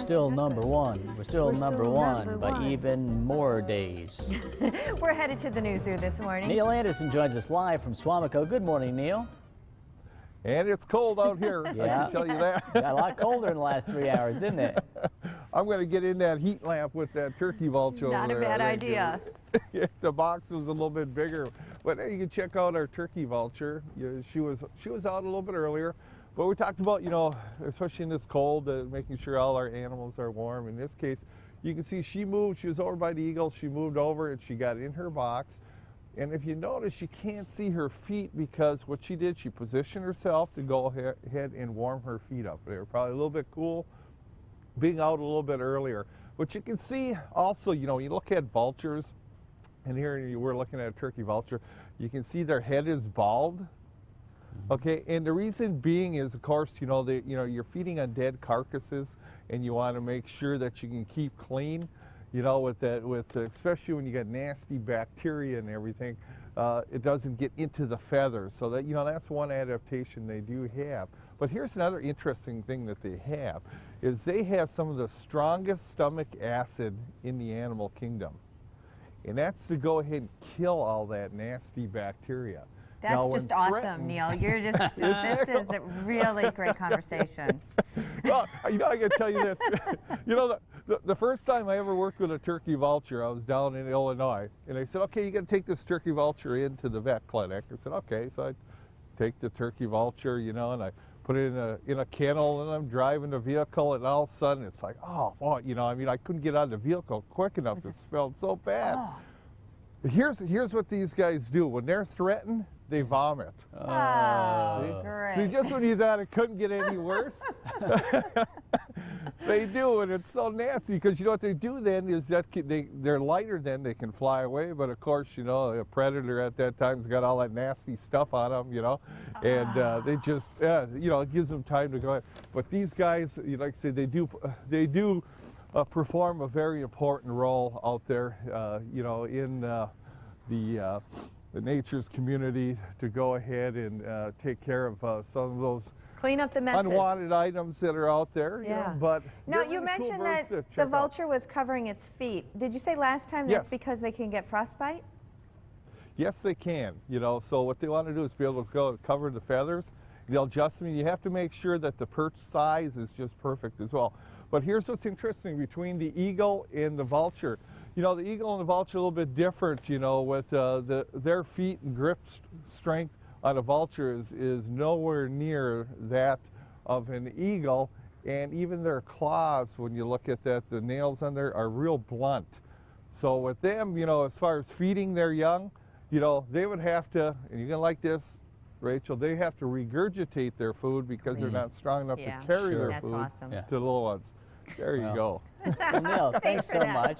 still number one. We're still number one by even more days. We're headed to the news zoo this morning. Neil Anderson joins us live from Swamico. Good morning, Neil. And it's cold out here, Yeah. I can tell you that. Got a lot colder in the last 3 hours, didn't it? I'm going to get in that heat lamp with that turkey vulture Not over a there. bad idea. The box was a little bit bigger, but hey, you can check out our turkey vulture. She was out a little bit earlier, but we talked about, especially in this cold, making sure all our animals are warm. In this case, you can see she moved. She was over by the eagle. She moved over and she got in her box. And if you notice, you can't see her feet because what she did, she positioned herself to go ahead and warm her feet up. They were probably a little bit cool, being out a little bit earlier. But you can see also, you look at vultures, and here we're looking at a turkey vulture, you can see their head is bald. Okay, and the reason being is, of course, you're feeding on dead carcasses, and you want to make sure that you can keep clean. Especially when you got nasty bacteria and everything, it doesn't get into the feathers. So that, that's one adaptation they do have. But here's another interesting thing that they have, is they have some of the strongest stomach acid in the animal kingdom. And that's to go ahead and kill all that nasty bacteria. That's just awesome, Neil. You're just, this is a really great conversation. Well, I got to tell you this. The first time I ever worked with a turkey vulture, I was down in Illinois, and they said, okay, you got to take this turkey vulture into the vet clinic. I said, okay. So I take the turkey vulture, and I put it in a kennel, and I'm driving the vehicle, and all of a sudden it's like, oh, boy, I couldn't get out of the vehial quick enough. It smelled so bad. Oh. Here's what these guys do. When they're threatened, they vomit. Oh, great. See, just when you thought it couldn't get any worse, they do, and it's so nasty because what they do then is that they're lighter then, they can fly away, but of course, a predator at that time's got all that nasty stuff on them, and they just, it gives them time to go. But these guys, like I said, they do perform a very important role out there, in the nature's community, to go ahead and take care of some of those clean up the messes, unwanted items that are out there. Yeah. But now you mentioned that the vulture was covering its feet. Did you say last time that's because they can get frostbite? Yes, they can. So what they want to do is be able to go cover the feathers. They'll adjust them. You have to make sure that the perch size is just perfect as well. But here's what's interesting between the eagle and the vulture. The eagle and the vulture are a little bit different, with their feet and grip strength on a vulture is nowhere near that of an eagle. And even their claws, when you look at that, the nails on there are real blunt. So with them, as far as feeding their young, they would have to, and you're going to like this, Rachel, they have to regurgitate their food because they're not strong enough to carry their food to the little ones. There you go. Well, Neil, thanks so much.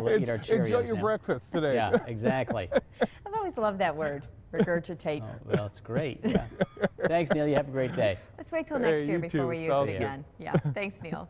We'll eat our Cheerios Enjoy your breakfast today. Yeah, exactly. I've always loved that word, regurgitate. Oh, well, it's great. Yeah. Thanks, Neil. You have a great day. Let's wait till next year before we use it good. again. Yeah, thanks, Neil.